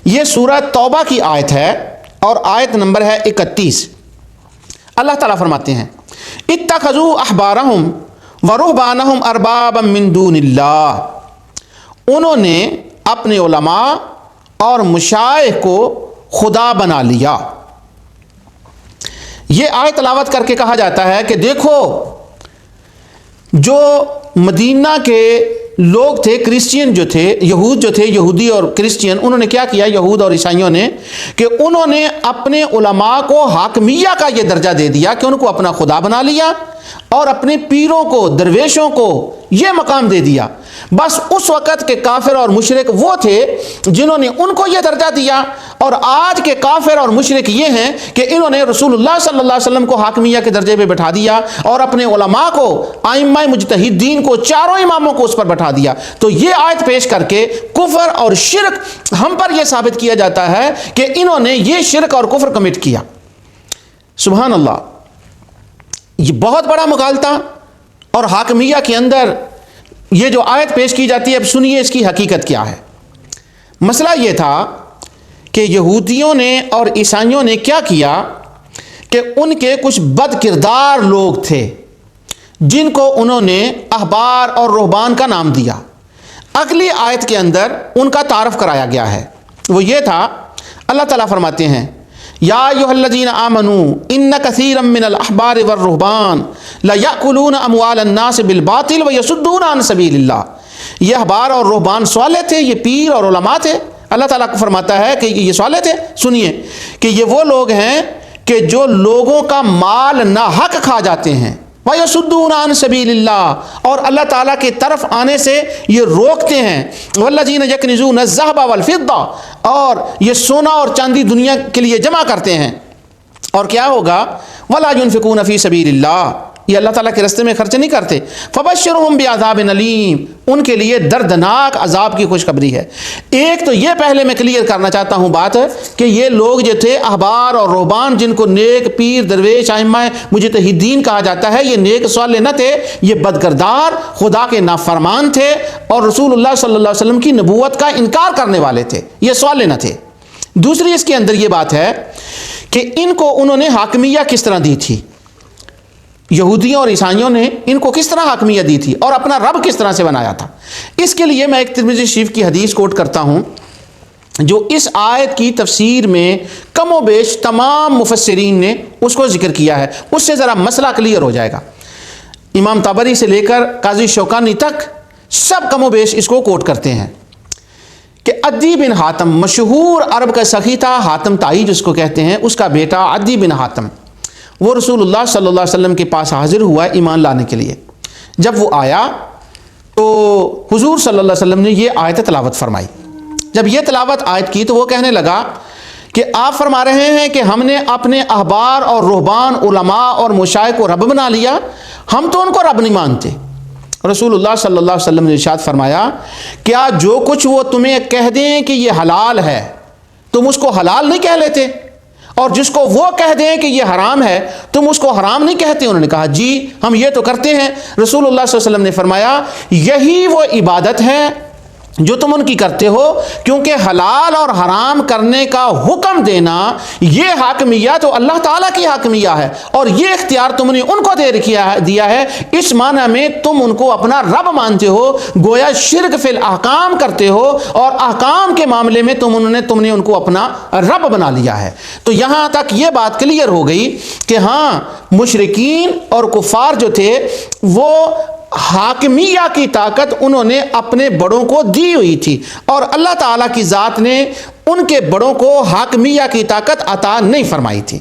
یہ سورہ توبہ کی آیت ہے اور آیت نمبر ہے 31۔ اللہ تعالیٰ فرماتے ہیں اتخذوا احبارہم ورہبانہم اربابا من دون اللہ، انہوں نے اپنے علماء اور مشائخ کو خدا بنا لیا۔ یہ آیت تلاوت کر کے کہا جاتا ہے کہ دیکھو جو مدینہ کے لوگ تھے، کرسچین جو تھے، یہود جو تھے، یہودی اور کرسچین، انہوں نے کیا کیا، یہود اور عیسائیوں نے، کہ انہوں نے اپنے علماء کو حاکمیہ کا یہ درجہ دے دیا کہ ان کو اپنا خدا بنا لیا، اور اپنے پیروں کو، درویشوں کو یہ مقام دے دیا۔ بس اس وقت کے کافر اور مشرک وہ تھے جنہوں نے ان کو یہ درجہ دیا، اور آج کے کافر اور مشرک یہ ہیں کہ انہوں نے رسول اللہ صلی اللہ علیہ وسلم کو حاکمیہ کے درجے پہ بٹھا دیا اور اپنے علماء کو، ائمہ مجتہدین کو، چاروں اماموں کو اس پر بٹھا دیا۔ تو یہ آیت پیش کر کے کفر اور شرک ہم پر یہ ثابت کیا جاتا ہے کہ انہوں نے یہ شرک اور کفر کمٹ کیا۔ سبحان اللہ، یہ بہت بڑا مغالطہ۔ اور حاکمیہ کے اندر یہ جو آیت پیش کی جاتی ہے، اب سنیے اس کی حقیقت کیا ہے۔ مسئلہ یہ تھا کہ یہودیوں نے اور عیسائیوں نے کیا کیا کہ ان کے کچھ بد کردار لوگ تھے جن کو انہوں نے احبار اور رہبان کا نام دیا۔ اگلی آیت کے اندر ان کا تعارف کرایا گیا ہے، وہ یہ تھا، اللہ تعالیٰ فرماتے ہیں یا ایھا الذین آمنوا ان کثیرا من الاحبار والرہبان لیأکلون اموال الناس بالباطل ویصدون عن سبیل اللہ۔ یہ احبار اور رہبان صالح تھے، یہ پیر اور علماء تھے۔ اللہ تعالیٰ کو فرماتا ہے کہ یہ صالح تھے۔ سنیے کہ یہ وہ لوگ ہیں کہ جو لوگوں کا مال ناحق کھا جاتے ہیں، وَيَصُدُّونَ عَنْ سَبِيلِ اللَّهِ، اور اللہ تعالیٰ کی طرف آنے سے یہ روکتے ہیں۔ وَالَّذِينَ يَكْنِزُونَ الذَّهَبَ وَالْفِضَّةَ، اور یہ سونا اور چاندی دنیا کے لیے جمع کرتے ہیں، اور کیا ہوگا، وَلَا يُنْفِقُونَ فِي سَبِيلِ اللَّهِ، یہ اللہ تعالیٰ کے راستے میں خرچ نہیں کرتے۔ فَبَشِّرْهُمْ بِعَذَابٍ أَلِيمٍ، ان کے لیے دردناک عذاب کی خوشخبری ہے۔ ایک تو یہ پہلے میں کلیئر کرنا چاہتا ہوں بات کہ یہ لوگ جو تھے احبار اور رہبان، جن کو نیک پیر، درویش، ائمہ مجتہدین کہا جاتا ہے، یہ نیک صالح نہ تھے، یہ بدکردار، خدا کے نافرمان تھے، اور رسول اللہ صلی اللہ علیہ وسلم کی نبوت کا انکار کرنے والے تھے، یہ صالح نہ تھے۔ دوسری اس کے اندر یہ بات ہے کہ ان کو انہوں نے حاکمیہ کس طرح دی تھی، یہودیوں اور عیسائیوں نے ان کو کس طرح حاکمیت دی تھی، اور اپنا رب کس طرح سے بنایا تھا۔ اس کے لیے میں ایک ترمذی شریف کی حدیث کوٹ کرتا ہوں جو اس آیت کی تفسیر میں کم و بیش تمام مفسرین نے اس کو ذکر کیا ہے، اس سے ذرا مسئلہ کلیئر ہو جائے گا۔ امام طبری سے لے کر قاضی شوکانی تک سب کم و بیش اس کو کوٹ کرتے ہیں کہ عدی بن حاتم، مشہور عرب کا سخی تھا، حاتم طائی جس کو کہتے ہیں، اس کا بیٹا عدی بن حاتم، وہ رسول اللہ صلی اللہ علیہ وسلم کے پاس حاضر ہوا ایمان لانے کے لیے۔ جب وہ آیا تو حضور صلی اللہ علیہ وسلم نے یہ آیت تلاوت فرمائی۔ جب یہ تلاوت آیت کی تو وہ کہنے لگا کہ آپ فرما رہے ہیں کہ ہم نے اپنے احبار اور رہبان، علماء اور مشائخ کو رب بنا لیا، ہم تو ان کو رب نہیں مانتے۔ رسول اللہ صلی اللہ علیہ وسلم نے ارشاد فرمایا کیا جو کچھ وہ تمہیں کہہ دیں کہ یہ حلال ہے تم اس کو حلال نہیں کہہ لیتے، اور جس کو وہ کہہ دیں کہ یہ حرام ہے تم اس کو حرام نہیں کہتے؟ انہوں نے کہا جی ہم یہ تو کرتے ہیں۔ رسول اللہ صلی اللہ علیہ وسلم نے فرمایا یہی وہ عبادت ہے جو تم ان کی کرتے ہو، کیونکہ حلال اور حرام کرنے کا حکم دینا یہ حاکمیہ تو اللہ تعالیٰ کی حاکمیہ ہے، اور یہ اختیار تم نے ان کو دیا ہے، اس معنی میں تم ان کو اپنا رب مانتے ہو، گویا شرک فی الاحکام کرتے ہو، اور احکام کے معاملے میں تم نے ان کو اپنا رب بنا لیا ہے۔ تو یہاں تک یہ بات کلیئر ہو گئی کہ ہاں مشرکین اور کفار جو تھے وہ حاکمیہ کی طاقت انہوں نے اپنے بڑوں کو دی ہوئی تھی، اور اللہ تعالیٰ کی ذات نے ان کے بڑوں کو حاکمیہ کی طاقت عطا نہیں فرمائی تھی۔